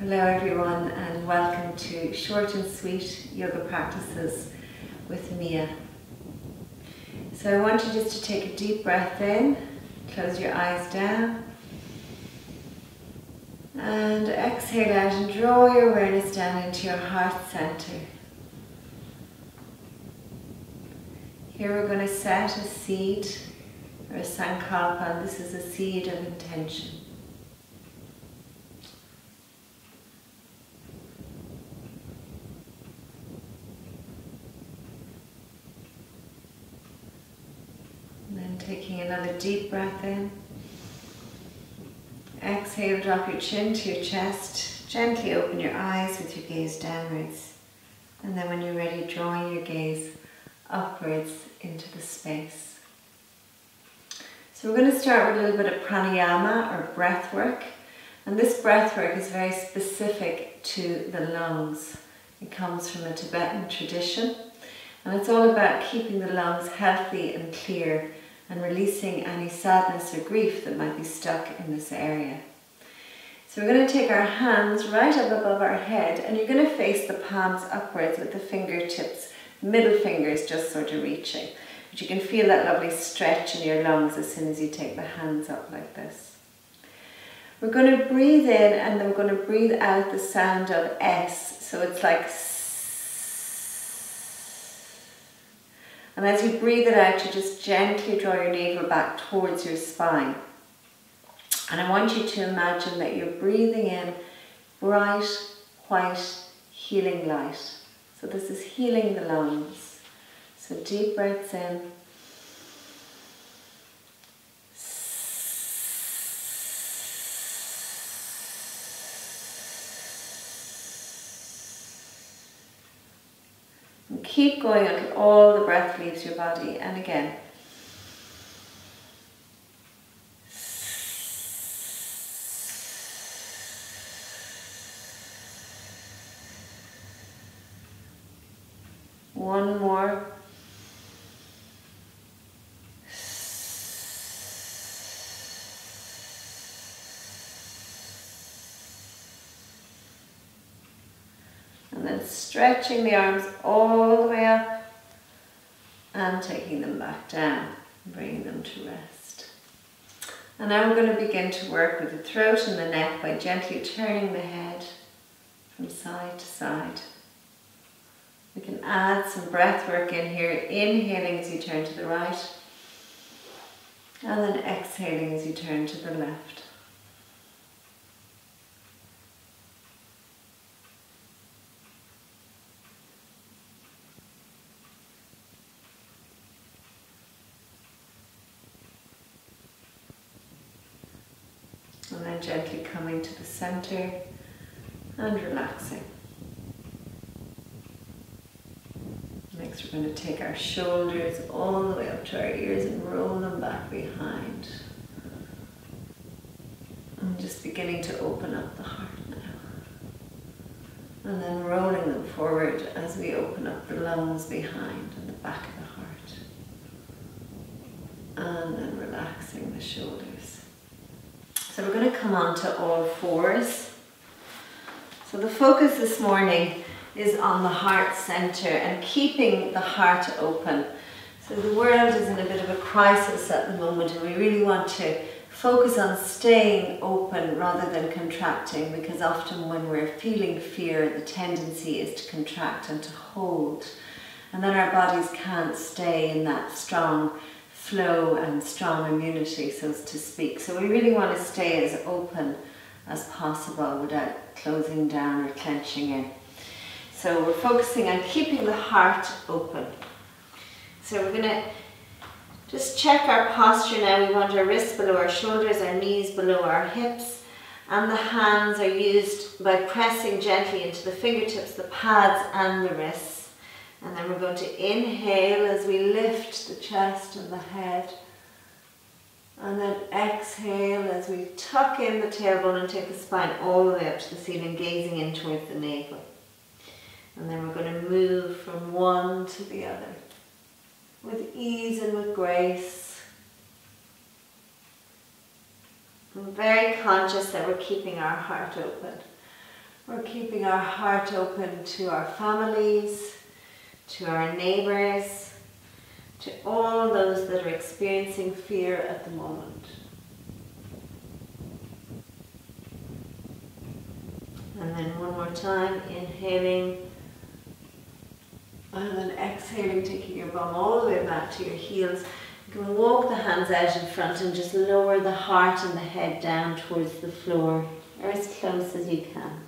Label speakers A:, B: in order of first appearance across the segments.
A: Hello everyone and welcome to Short and Sweet Yoga Practices with Mia. So I want you just to take a deep breath in, close your eyes down and exhale out and draw your awareness down into your heart center. Here we're going to set a seed or a sankalpa, and this is a seed of intention. Taking another deep breath in. Exhale, drop your chin to your chest. Gently open your eyes with your gaze downwards. And then when you're ready, drawing your gaze upwards into the space. So we're going to start with a little bit of pranayama or breath work. And this breath work is very specific to the lungs. It comes from a Tibetan tradition. And it's all about keeping the lungs healthy and clear and releasing any sadness or grief that might be stuck in this area. So we're going to take our hands right up above our head, and you're going to face the palms upwards with the fingertips, middle fingers just sort of reaching. But you can feel that lovely stretch in your lungs as soon as you take the hands up like this. We're going to breathe in and then we're going to breathe out the sound of S. So it's like S. And as you breathe it out, you just gently draw your navel back towards your spine. And I want you to imagine that you're breathing in bright, white, healing light. So this is healing the lungs. So deep breaths in. And keep going until all the breath leaves your body. And again. One more. And then stretching the arms all the way up and taking them back down, bringing them to rest. And now we're going to begin to work with the throat and the neck by gently turning the head from side to side. We can add some breath work in here, inhaling as you turn to the right, and then exhaling as you turn to the left. And then gently coming to the center and relaxing. Next we're going to take our shoulders all the way up to our ears and roll them back behind. And just beginning to open up the heart now. And then rolling them forward as we open up the lungs behind and the back of the heart. And then relaxing the shoulders. So we're going to come on to all fours. So the focus this morning is on the heart center and keeping the heart open. So the world is in a bit of a crisis at the moment, and we really want to focus on staying open rather than contracting, because often when we're feeling fear, the tendency is to contract and to hold. And then our bodies can't stay in that strong flow and strong immunity, so to speak. So we really want to stay as open as possible without closing down or clenching in. So we're focusing on keeping the heart open. So we're going to just check our posture now. We want our wrists below our shoulders, our knees below our hips, and the hands are used by pressing gently into the fingertips, the pads and the wrists. And then we're going to inhale as we lift the chest and the head. And then exhale as we tuck in the tailbone and take the spine all the way up to the ceiling, gazing in towards the navel. And then we're going to move from one to the other with ease and with grace. I'm very conscious that we're keeping our heart open. We're keeping our heart open to our families, to our neighbours, to all those that are experiencing fear at the moment. And then one more time, inhaling and then exhaling, taking your bum all the way back to your heels. You can walk the hands out in front and just lower the heart and the head down towards the floor, or as close as you can.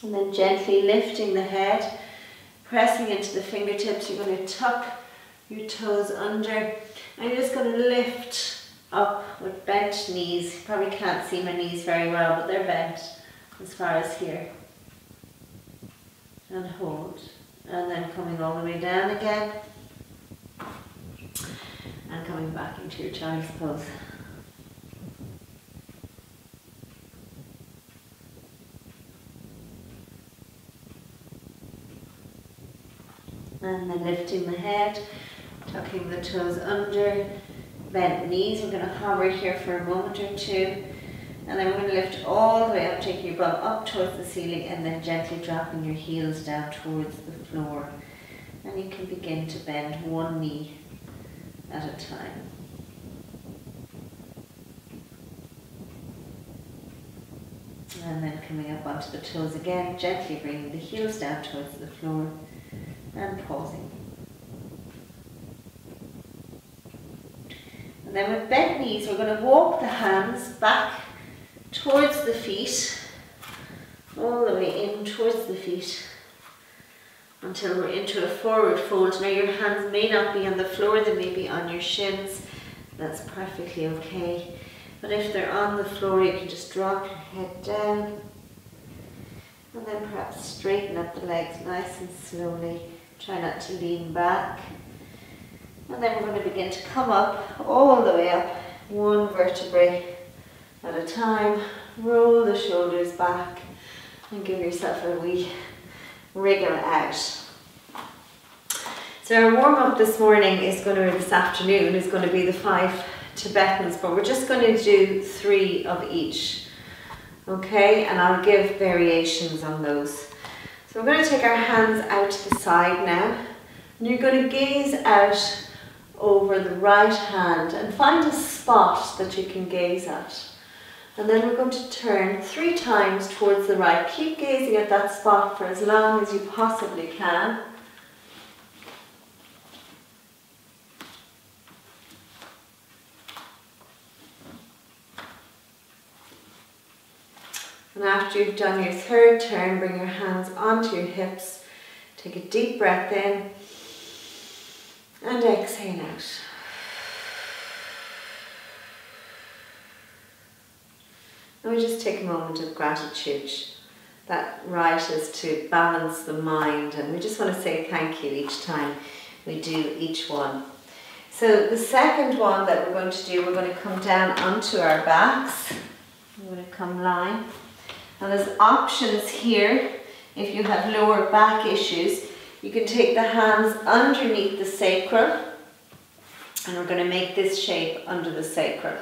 A: And then gently lifting the head, pressing into the fingertips. You're going to tuck your toes under, and you're just going to lift up with bent knees. You probably can't see my knees very well, but they're bent as far as here. And hold. And then coming all the way down again. And coming back into your child's pose. And then lifting the head, tucking the toes under, bent knees. We're going to hover here for a moment or two. And then we're going to lift all the way up, taking your bum up towards the ceiling and then gently dropping your heels down towards the floor. And you can begin to bend one knee at a time. And then coming up onto the toes again, gently bringing the heels down towards the floor and pausing. And then with bent knees, we're going to walk the hands back towards the feet, all the way in towards the feet until we're into a forward fold. Now your hands may not be on the floor, they may be on your shins. That's perfectly okay. But if they're on the floor, you can just drop your head down and then perhaps straighten up the legs nice and slowly. Try not to lean back. And then we're going to begin to come up, all the way up, one vertebrae at a time. Roll the shoulders back and give yourself a wee wriggle out. So our warm-up this morning is going to, this afternoon, is going to be the 5 Tibetans, but we're just going to do 3 of each. Okay, and I'll give variations on those. So we're going to take our hands out to the side now, and you're going to gaze out over the right hand and find a spot that you can gaze at. And then we're going to turn 3 times towards the right. Keep gazing at that spot for as long as you possibly can. And after you've done your 3rd turn, bring your hands onto your hips. Take a deep breath in and exhale out. And we just take a moment of gratitude. That right is to balance the mind, and we just want to say thank you each time we do each one. So the second one that we're going to do, we're going to come down onto our backs. We're going to come line. And there's options here. If you have lower back issues, you can take the hands underneath the sacrum, and we're going to make this shape under the sacrum.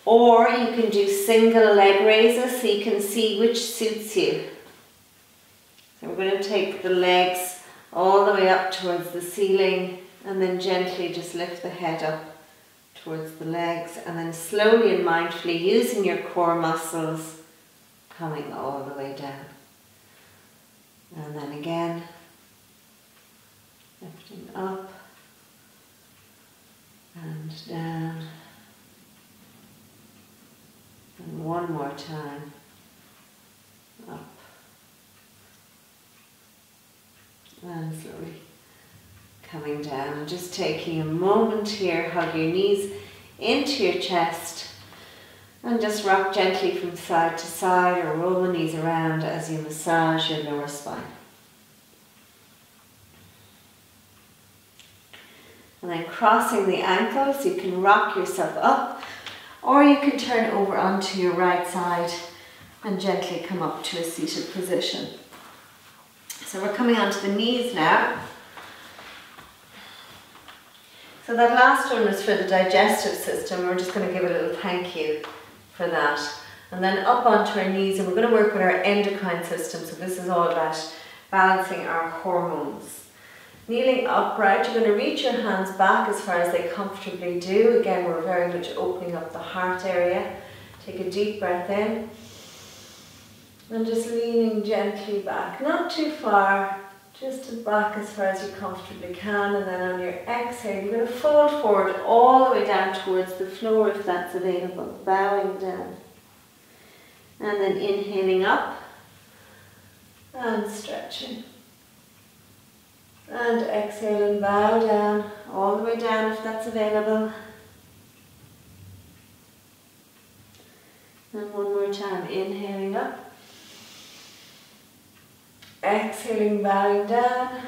A: Or you can do single leg raises, so you can see which suits you. So we're going to take the legs all the way up towards the ceiling, and then gently just lift the head up towards the legs, and then slowly and mindfully using your core muscles, coming all the way down. And then again, lifting up and down. And one more time, up and slowly coming down. Just taking a moment here, hug your knees into your chest and just rock gently from side to side or roll the knees around as you massage your lower spine. And then crossing the ankles, you can rock yourself up, or you can turn over onto your right side and gently come up to a seated position. So we're coming onto the knees now. So that last one was for the digestive system. We're just going to give a little thank you for that. And then up onto our knees, and we're going to work with our endocrine system. So this is all about balancing our hormones. Kneeling upright, you're going to reach your hands back as far as they comfortably do. Again, we're very much opening up the heart area. Take a deep breath in. And just leaning gently back, not too far, just back as far as you comfortably can. And then on your exhale, you're going to fold forward all the way down towards the floor if that's available, bowing down. And then inhaling up and stretching. And exhale and bow down, all the way down if that's available. And one more time, inhaling up. Exhaling, bowing down.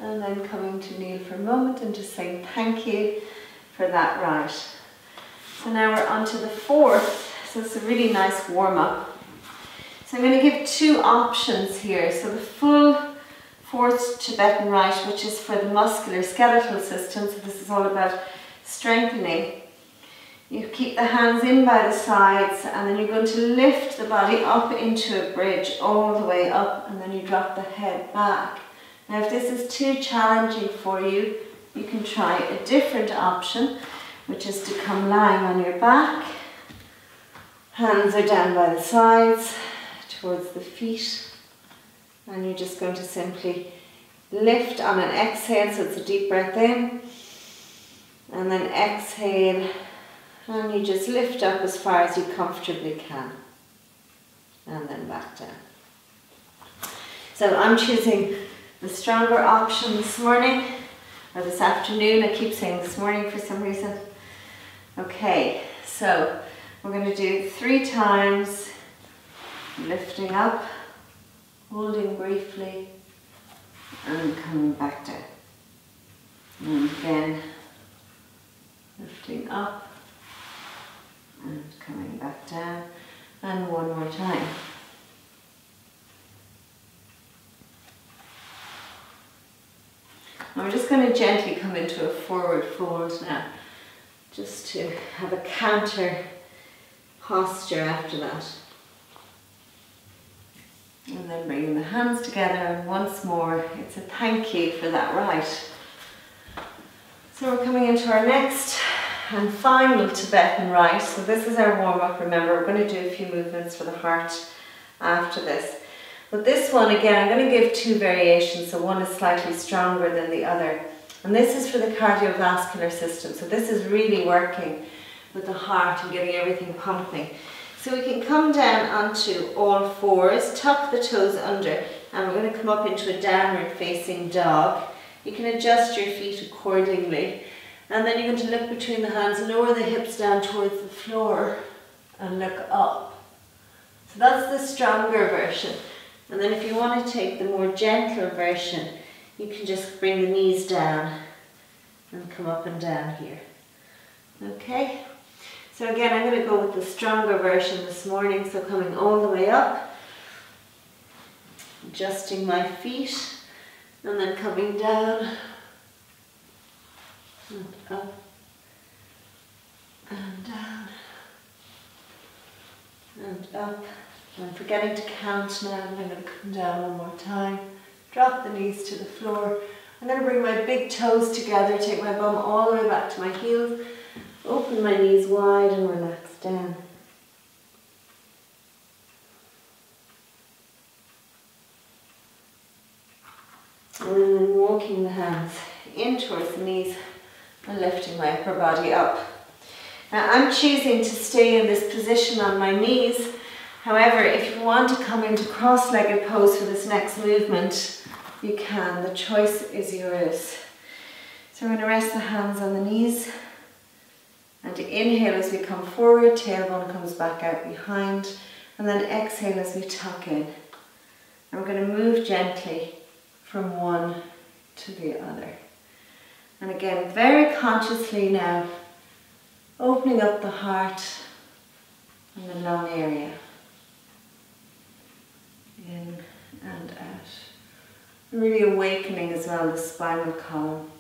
A: And then coming to kneel for a moment and just saying thank you for that rite. So now we're on to the fourth. So it's a really nice warm-up. So I'm going to give two options here. So the full fourth Tibetan rite, which is for the musculoskeletal system. So this is all about strengthening. You keep the hands in by the sides, and then you're going to lift the body up into a bridge all the way up, and then you drop the head back. Now if this is too challenging for you, you can try a different option, which is to come lying on your back. Hands are down by the sides, towards the feet, and you're just going to simply lift on an exhale, so it's a deep breath in, and then exhale. And you just lift up as far as you comfortably can. And then back down. So I'm choosing the stronger option this morning, or this afternoon. I keep saying this morning for some reason. Okay, so we're going to do 3 times, lifting up, holding briefly, and coming back down. And again, lifting up, and coming back down, and one more time. And we're just going to gently come into a forward fold now, just to have a counter posture after that. And then bringing the hands together, and once more, it's a thank you for that rite. So we're coming into our next and final Tibetan rite. So this is our warm-up. Remember, we're going to do a few movements for the heart after this. But this one, again, I'm going to give 2 variations. So one is slightly stronger than the other. And this is for the cardiovascular system. So this is really working with the heart and getting everything pumping. So we can come down onto all fours, tuck the toes under, and we're going to come up into a downward facing dog. You can adjust your feet accordingly. And then you're going to look between the hands, lower the hips down towards the floor and look up. So that's the stronger version. And then if you want to take the more gentle version, you can just bring the knees down and come up and down here. Okay? So again, I'm going to go with the stronger version this morning. So coming all the way up, adjusting my feet, and then coming down, and up, and down, and up. I'm forgetting to count now, and I'm going to come down one more time. Drop the knees to the floor. I'm going to bring my big toes together, take my bum all the way back to my heels, open my knees wide and relax down. And then walking the hands in towards the knees and lifting my upper body up. Now I'm choosing to stay in this position on my knees. However, if you want to come into cross-legged pose for this next movement, you can. The choice is yours. So we're going to rest the hands on the knees. And inhale as we come forward, tailbone comes back out behind. And then exhale as we tuck in. And we're going to move gently from one to the other. And again, very consciously now, opening up the heart and the lung area. In and out. Really awakening as well the spinal column.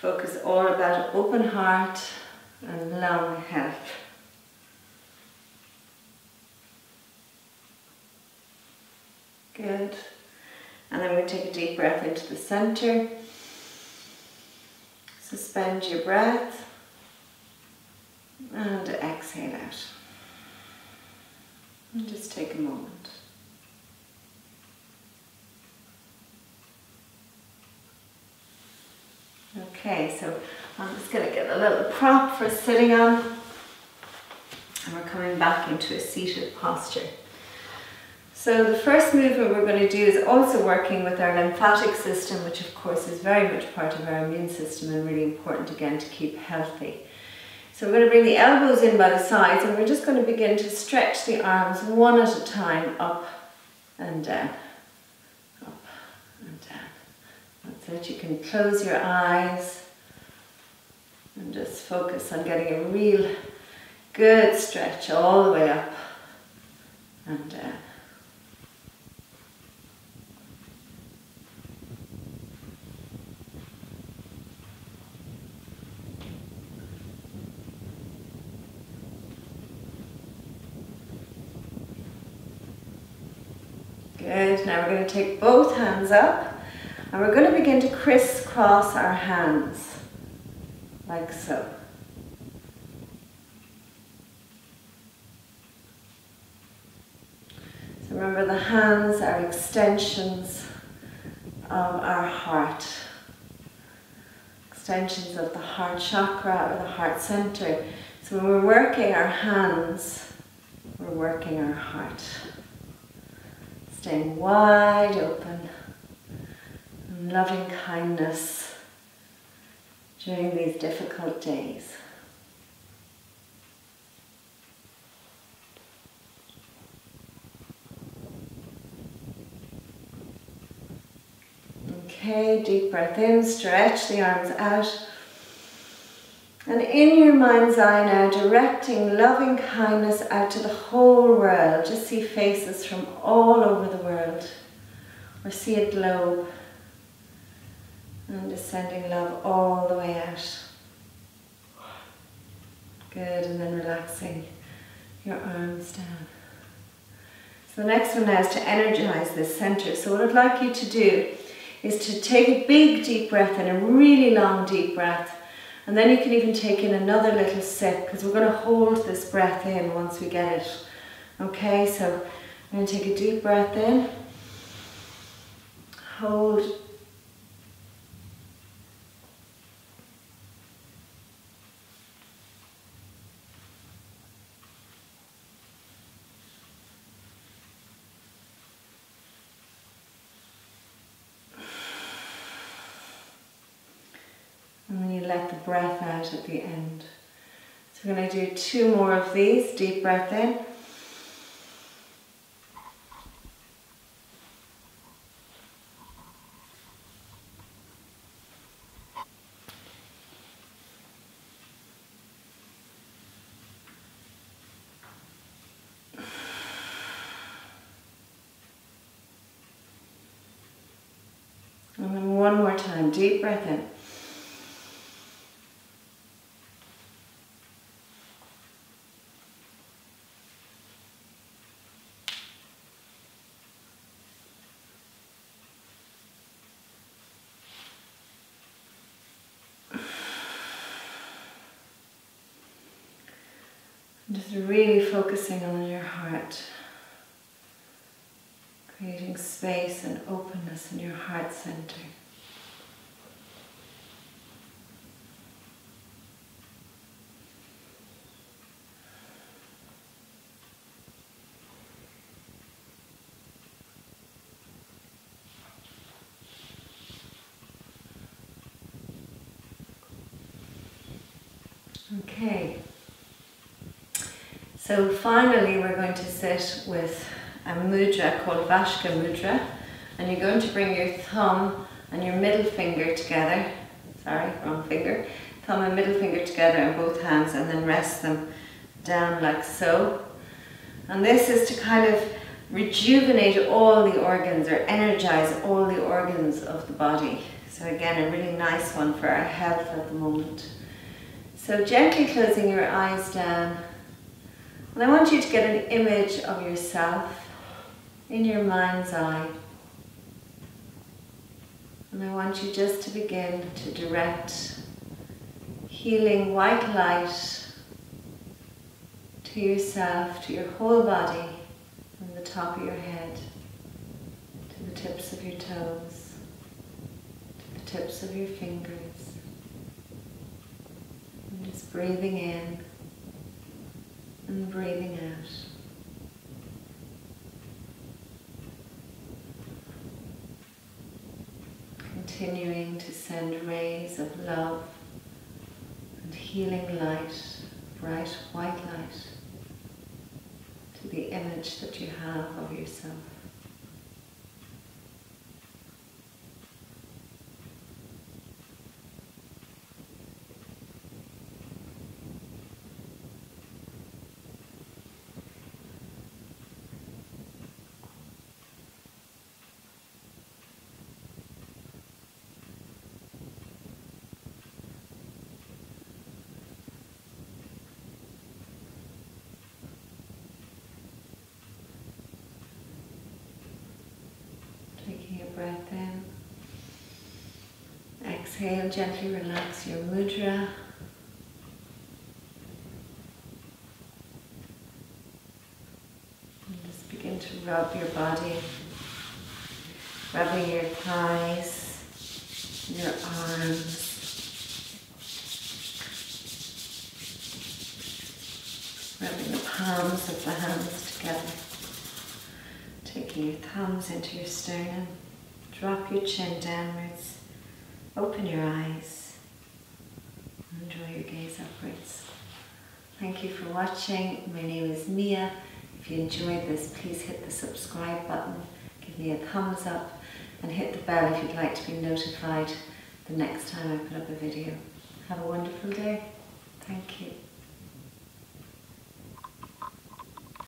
A: Focus all about open heart and lung health. Good. And then we take a deep breath into the center. Suspend your breath. And exhale out. And just take a moment. Okay, so I'm just going to get a little prop for sitting on. And we're coming back into a seated posture. So the first movement we're going to do is also working with our lymphatic system, which of course is very much part of our immune system and really important again to keep healthy. So we're going to bring the elbows in by the sides and we're just going to begin to stretch the arms one at a time, up and down, up and down. That's it. You can close your eyes and just focus on getting a real good stretch all the way up and down. Good. Now we're going to take both hands up and we're going to begin to crisscross our hands like so. So remember, the hands are extensions of our heart, extensions of the heart chakra or the heart center. So when we're working our hands, we're working our heart. Staying wide open and loving kindness during these difficult days. Okay, deep breath in, stretch the arms out. And in your mind's eye now, directing loving kindness out to the whole world. Just see faces from all over the world. Or see a globe. And just sending love all the way out. Good, and then relaxing your arms down. So the next one now is to energize this center. So what I'd like you to do is to take a big deep breath in, a really long deep breath. And then you can even take in another little sip because we're going to hold this breath in once we get it. Okay, so I'm going to take a deep breath in. Hold. And then you let the breath out at the end. So we're going to do 2 more of these. Deep breath in. And then one more time. Deep breath in. Just really focusing on your heart, creating space and openness in your heart center. Okay. So finally we're going to sit with a mudra called Vashka Mudra, and you're going to bring your thumb and your middle finger together, sorry, wrong finger, thumb and middle finger together in both hands, and then rest them down like so. And this is to kind of rejuvenate all the organs or energize all the organs of the body. So again, a really nice one for our health at the moment. So gently closing your eyes down. And I want you to get an image of yourself in your mind's eye. And I want you just to begin to direct healing white light to yourself, to your whole body, from the top of your head to the tips of your toes, to the tips of your fingers. And just breathing in and breathing out. Continuing to send rays of love and healing light, bright white light, to the image that you have of yourself. Taking a breath in. Exhale, gently relax your mudra. And just begin to rub your body, rubbing your thighs, your arms. Rubbing the palms of the hands together. Taking your thumbs into your sternum, drop your chin downwards, open your eyes, and draw your gaze upwards. Thank you for watching. My name is Mia. If you enjoyed this, please hit the subscribe button, give me a thumbs up, and hit the bell if you'd like to be notified the next time I put up a video. Have a wonderful day. Thank you.